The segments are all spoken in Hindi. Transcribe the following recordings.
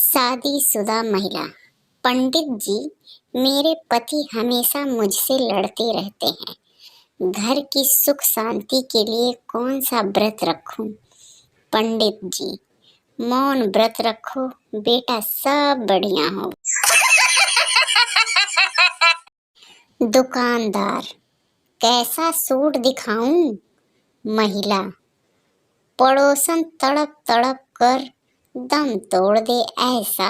शादीशुदा महिला। पंडित जी, मेरे पति हमेशा मुझसे लड़ते रहते हैं। घर की सुख शांति के लिए कौन सा व्रत रखूं? पंडित जी, मौन व्रत रखो बेटा, सब बढ़िया हो। दुकानदार, कैसा सूट दिखाऊं? महिला, पड़ोसन तड़प तड़प कर दम तोड़ दे ऐसा।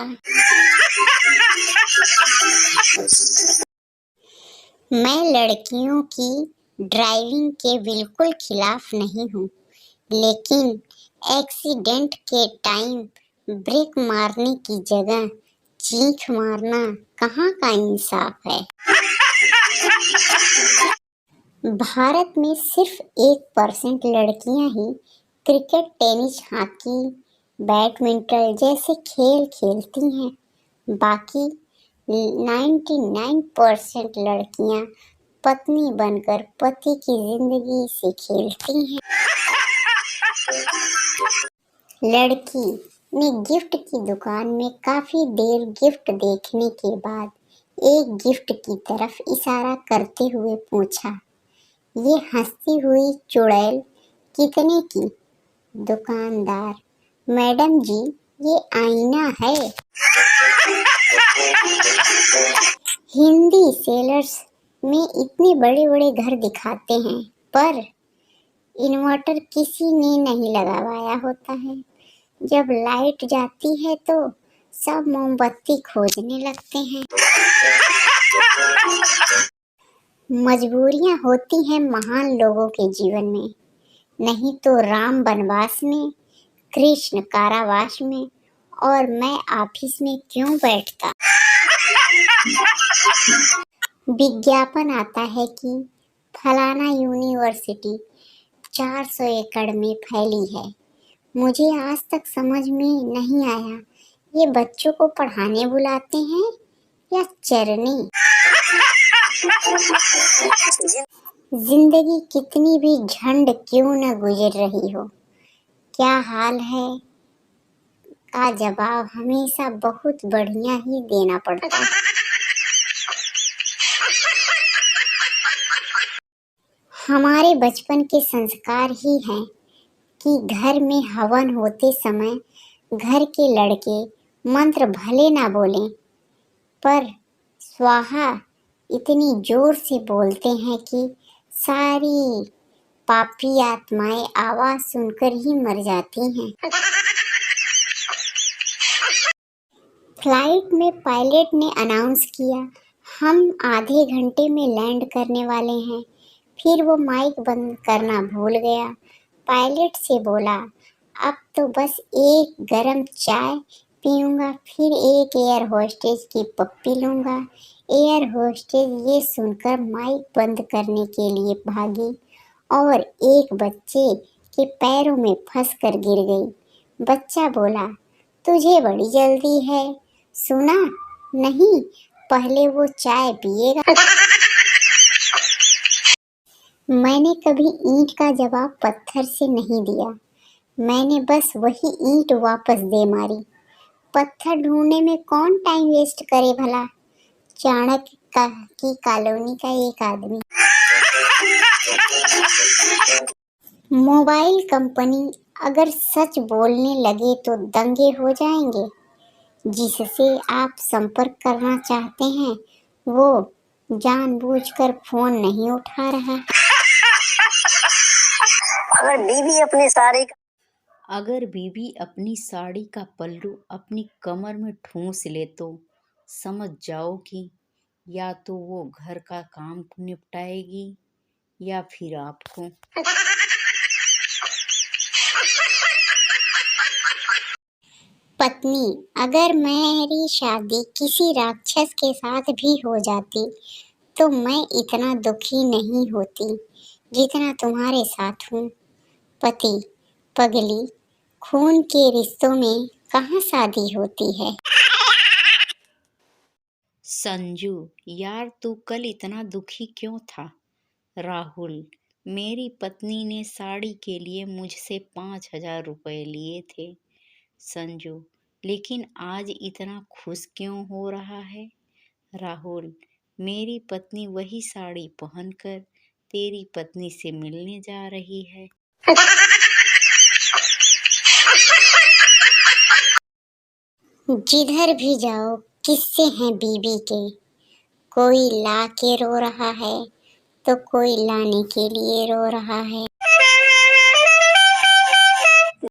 मैं लड़कियों की ड्राइविंग के बिल्कुल खिलाफ नहीं हूँ, लेकिन एक्सीडेंट के टाइम ब्रेक मारने की जगह चीख मारना कहाँ का इंसाफ है। भारत में सिर्फ 1% लड़कियां ही क्रिकेट, टेनिस, हॉकी, बैडमिंटन जैसे खेल खेलती हैं। बाकी 99% लड़कियां पत्नी बनकर पति की जिंदगी से खेलती हैं। लड़की ने गिफ्ट की दुकान में काफी देर गिफ्ट देखने के बाद एक गिफ्ट की तरफ इशारा करते हुए पूछा, ये हंसती हुई चुड़ैल कितने की? दुकानदार, मैडम जी, ये आईना है। हिंदी सेलर्स में इतने बड़े बड़े घर दिखाते हैं, पर इन्वर्टर किसी ने नहीं लगवाया होता है। जब लाइट जाती है तो सब मोमबत्ती खोजने लगते हैं। मजबूरियां होती हैं महान लोगों के जीवन में, नहीं तो राम वनवास में, कृष्ण कारावास में, और मैं ऑफिस में क्यों बैठता। विज्ञापन आता है कि फलाना यूनिवर्सिटी 400 एकड़ में फैली है। मुझे आज तक समझ में नहीं आया, ये बच्चों को पढ़ाने बुलाते हैं या चरने। जिंदगी कितनी भी झंड क्यों न गुजर रही हो, क्या हाल है का जवाब हमेशा बहुत बढ़िया ही देना पड़ता है। हमारे बचपन के संस्कार ही हैं कि घर में हवन होते समय घर के लड़के मंत्र भले ना बोलें, पर स्वाहा इतनी जोर से बोलते हैं कि सारी पापी आत्माएं आवाज सुनकर ही मर जाती हैं। फ्लाइट में पायलट ने अनाउंस किया, हम आधे घंटे में लैंड करने वाले हैं। फिर वो माइक बंद करना भूल गया। पायलट से बोला, अब तो बस एक गरम चाय पीऊंगा, फिर एक एयर होस्टेज की पप्पी लूंगा। एयर होस्टेज ये सुनकर माइक बंद करने के लिए भागी और एक बच्चे के पैरों में फंसकर गिर गई। बच्चा बोला, तुझे बड़ी जल्दी है, सुना नहीं, पहले वो चाय पिएगा। मैंने कभी ईंट का जवाब पत्थर से नहीं दिया, मैंने बस वही ईंट वापस दे मारी। पत्थर ढूंढने में कौन टाइम वेस्ट करे भला। चाणक्य की कॉलोनी का एक आदमी। मोबाइल कंपनी अगर सच बोलने लगे तो दंगे हो जाएंगे। जिससे आप संपर्क करना चाहते हैं वो जानबूझकर फोन नहीं उठा रहा। अगर बीवी अपनी साड़ी का पल्लू अपनी कमर में ठूंस ले तो समझ जाओ कि या तो वो घर का काम निपटाएगी या फिर आपको। पत्नी, अगर मेरी शादी किसी राक्षस के साथ भी हो जाती तो मैं इतना दुखी नहीं होती जितना तुम्हारे साथ हूँ। पति, पगली, खून के रिश्तों में कहाँ शादी होती है। संजू, यार तू कल इतना दुखी क्यों था? राहुल, मेरी पत्नी ने साड़ी के लिए मुझसे 5,000 रुपए लिए थे। संजू, लेकिन आज इतना खुश क्यों हो रहा है? राहुल, मेरी पत्नी वही साड़ी पहनकर तेरी पत्नी से मिलने जा रही है। जिधर भी जाओ किस्से हैं बीबी के, कोई ला के रो रहा है तो कोई लाने के लिए रो रहा है।